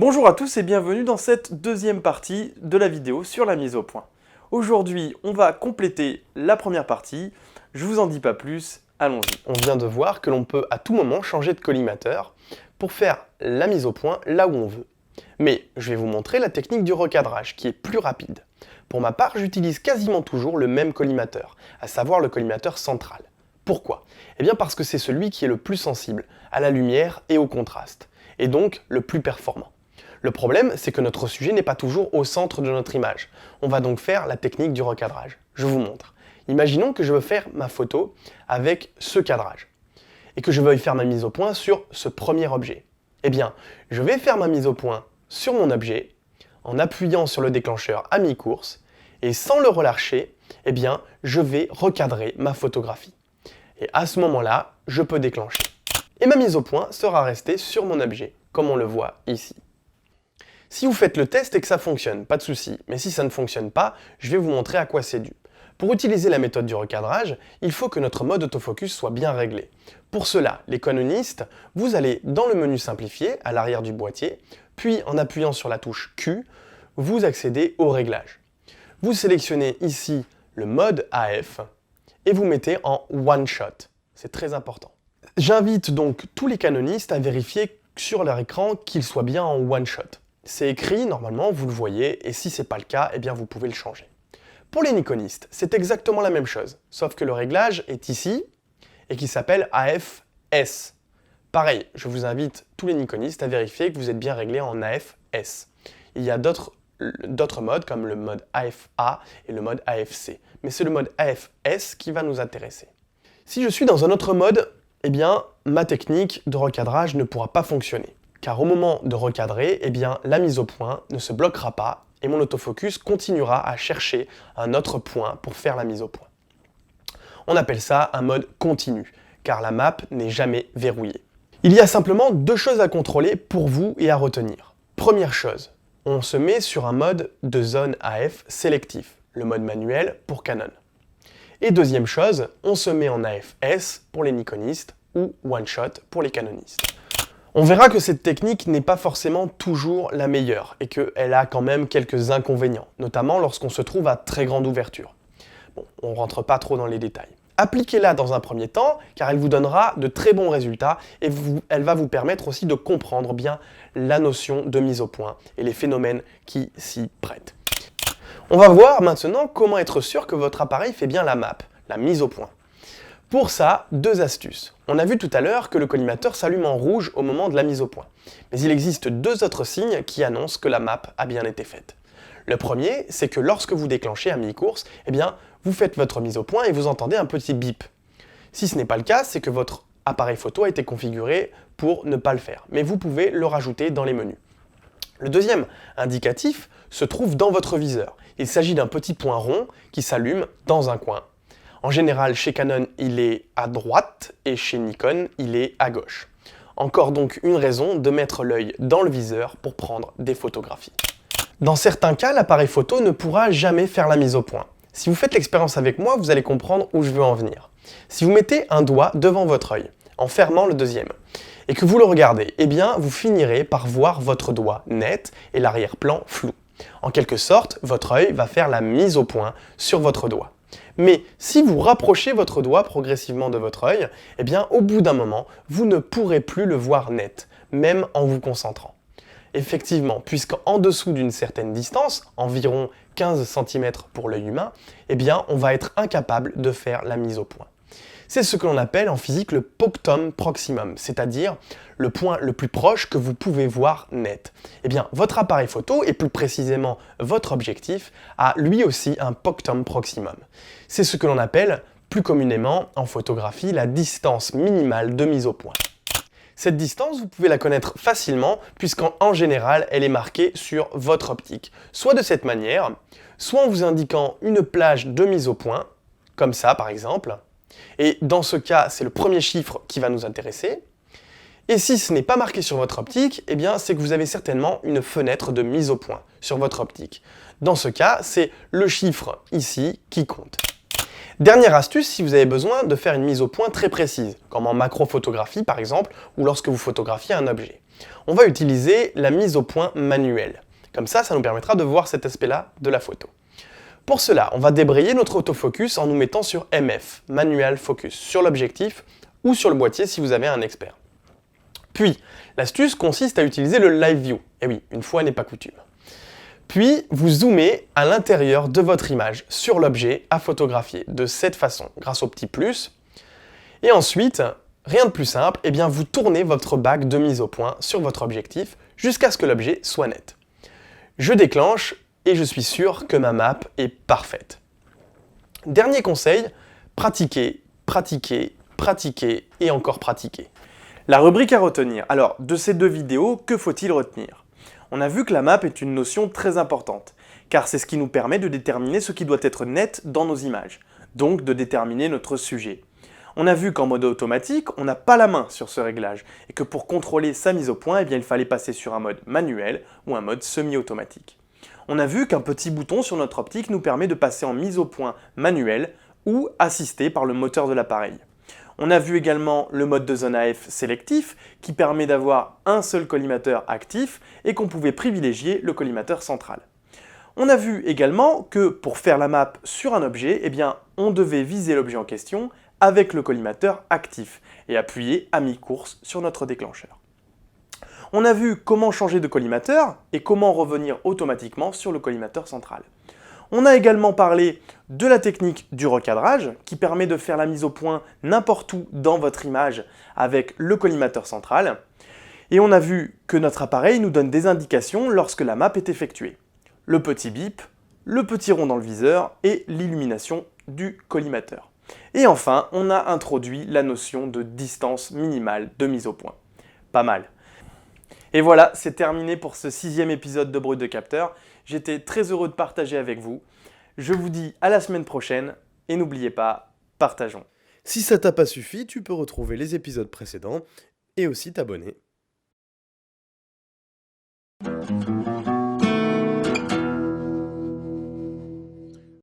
Bonjour à tous et bienvenue dans cette deuxième partie de la vidéo sur la mise au point. Aujourd'hui, on va compléter la première partie. Je vous en dis pas plus, allons-y. On vient de voir que l'on peut à tout moment changer de collimateur pour faire la mise au point là où on veut. Mais je vais vous montrer la technique du recadrage qui est plus rapide. Pour ma part, j'utilise quasiment toujours le même collimateur, à savoir le collimateur central. Pourquoi? Eh bien parce que c'est celui qui est le plus sensible à la lumière et au contraste, et donc le plus performant. Le problème, c'est que notre sujet n'est pas toujours au centre de notre image. On va donc faire la technique du recadrage. Je vous montre. Imaginons que je veux faire ma photo avec ce cadrage et que je veuille faire ma mise au point sur ce premier objet. Eh bien, je vais faire ma mise au point sur mon objet en appuyant sur le déclencheur à mi-course et sans le relâcher, eh bien, je vais recadrer ma photographie. Et à ce moment-là, je peux déclencher. Et ma mise au point sera restée sur mon objet, comme on le voit ici. Si vous faites le test et que ça fonctionne, pas de souci, mais si ça ne fonctionne pas, je vais vous montrer à quoi c'est dû. Pour utiliser la méthode du recadrage, il faut que notre mode autofocus soit bien réglé. Pour cela, les canonistes, vous allez dans le menu simplifié, à l'arrière du boîtier, puis en appuyant sur la touche Q, vous accédez au réglage. Vous sélectionnez ici le mode AF et vous mettez en One Shot. C'est très important. J'invite donc tous les canonistes à vérifier sur leur écran qu'ils soient bien en One Shot. C'est écrit, normalement, vous le voyez, et si ce n'est pas le cas, eh bien vous pouvez le changer. Pour les nikonistes, c'est exactement la même chose, sauf que le réglage est ici, et qui s'appelle AF-S. Pareil, je vous invite tous les nikonistes à vérifier que vous êtes bien réglé en AF-S. Il y a d'autres modes, comme le mode AF-A et le mode AF-C, mais c'est le mode AF-S qui va nous intéresser. Si je suis dans un autre mode, eh bien, ma technique de recadrage ne pourra pas fonctionner. Car au moment de recadrer, eh bien, la mise au point ne se bloquera pas et mon autofocus continuera à chercher un autre point pour faire la mise au point. On appelle ça un mode continu, car la map n'est jamais verrouillée. Il y a simplement deux choses à contrôler pour vous et à retenir. Première chose, on se met sur un mode de zone AF sélectif, le mode manuel pour Canon. Et deuxième chose, on se met en AF-S pour les nikonistes ou One Shot pour les canonistes. On verra que cette technique n'est pas forcément toujours la meilleure et qu'elle a quand même quelques inconvénients, notamment lorsqu'on se trouve à très grande ouverture. Bon, on ne rentre pas trop dans les détails. Appliquez-la dans un premier temps car elle vous donnera de très bons résultats et elle va vous permettre aussi de comprendre bien la notion de mise au point et les phénomènes qui s'y prêtent. On va voir maintenant comment être sûr que votre appareil fait bien la map, la mise au point. Pour ça, deux astuces. On a vu tout à l'heure que le collimateur s'allume en rouge au moment de la mise au point. Mais il existe deux autres signes qui annoncent que la map a bien été faite. Le premier, c'est que lorsque vous déclenchez à mi-course, eh bien, vous faites votre mise au point et vous entendez un petit bip. Si ce n'est pas le cas, c'est que votre appareil photo a été configuré pour ne pas le faire. Mais vous pouvez le rajouter dans les menus. Le deuxième indicatif se trouve dans votre viseur. Il s'agit d'un petit point rond qui s'allume dans un coin. En général, chez Canon, il est à droite et chez Nikon, il est à gauche. Encore donc une raison de mettre l'œil dans le viseur pour prendre des photographies. Dans certains cas, l'appareil photo ne pourra jamais faire la mise au point. Si vous faites l'expérience avec moi, vous allez comprendre où je veux en venir. Si vous mettez un doigt devant votre œil, en fermant le deuxième, et que vous le regardez, eh bien, vous finirez par voir votre doigt net et l'arrière-plan flou. En quelque sorte, votre œil va faire la mise au point sur votre doigt. Mais si vous rapprochez votre doigt progressivement de votre œil, eh bien, au bout d'un moment, vous ne pourrez plus le voir net, même en vous concentrant. Effectivement, puisqu'en dessous d'une certaine distance, environ 15 cm pour l'œil humain, eh bien, on va être incapable de faire la mise au point. C'est ce que l'on appelle en physique le punctum proximum, c'est-à-dire le point le plus proche que vous pouvez voir net. Eh bien, votre appareil photo, et plus précisément votre objectif, a lui aussi un punctum proximum. C'est ce que l'on appelle, plus communément en photographie, la distance minimale de mise au point. Cette distance, vous pouvez la connaître facilement, puisqu'en général, elle est marquée sur votre optique. Soit de cette manière, soit en vous indiquant une plage de mise au point, comme ça par exemple. Et dans ce cas, c'est le premier chiffre qui va nous intéresser. Et si ce n'est pas marqué sur votre optique, eh bien, c'est que vous avez certainement une fenêtre de mise au point sur votre optique. Dans ce cas, c'est le chiffre ici qui compte. Dernière astuce, si vous avez besoin de faire une mise au point très précise, comme en macrophotographie par exemple, ou lorsque vous photographiez un objet. On va utiliser la mise au point manuelle. Comme ça nous permettra de voir cet aspect-là de la photo. Pour cela, on va débrayer notre autofocus en nous mettant sur MF, Manual Focus, sur l'objectif ou sur le boîtier si vous avez un expert. Puis, l'astuce consiste à utiliser le Live View. Et oui, une fois n'est pas coutume. Puis, vous zoomez à l'intérieur de votre image sur l'objet à photographier de cette façon, grâce au petit plus. Et ensuite, rien de plus simple, vous tournez votre bague de mise au point sur votre objectif jusqu'à ce que l'objet soit net. Je déclenche et je suis sûr que ma map est parfaite. Dernier conseil, pratiquez, pratiquez, pratiquez et encore pratiquer. La rubrique à retenir. Alors, de ces deux vidéos, que faut-il retenir? On a vu que la map est une notion très importante, car c'est ce qui nous permet de déterminer ce qui doit être net dans nos images, donc de déterminer notre sujet. On a vu qu'en mode automatique, on n'a pas la main sur ce réglage, et que pour contrôler sa mise au point, il fallait passer sur un mode manuel ou un mode semi-automatique. On a vu qu'un petit bouton sur notre optique nous permet de passer en mise au point manuel ou assisté par le moteur de l'appareil. On a vu également le mode de zone AF sélectif qui permet d'avoir un seul collimateur actif et qu'on pouvait privilégier le collimateur central. On a vu également que pour faire la map sur un objet, on devait viser l'objet en question avec le collimateur actif et appuyer à mi-course sur notre déclencheur. On a vu comment changer de collimateur et comment revenir automatiquement sur le collimateur central. On a également parlé de la technique du recadrage qui permet de faire la mise au point n'importe où dans votre image avec le collimateur central. Et on a vu que notre appareil nous donne des indications lorsque la map est effectuée. Le petit bip, le petit rond dans le viseur et l'illumination du collimateur. Et enfin, on a introduit la notion de distance minimale de mise au point. Pas mal. Et voilà, c'est terminé pour ce 6e épisode de Brut de Capteur. J'étais très heureux de partager avec vous. Je vous dis à la semaine prochaine et n'oubliez pas, partageons. Si ça t'a pas suffi, tu peux retrouver les épisodes précédents et aussi t'abonner.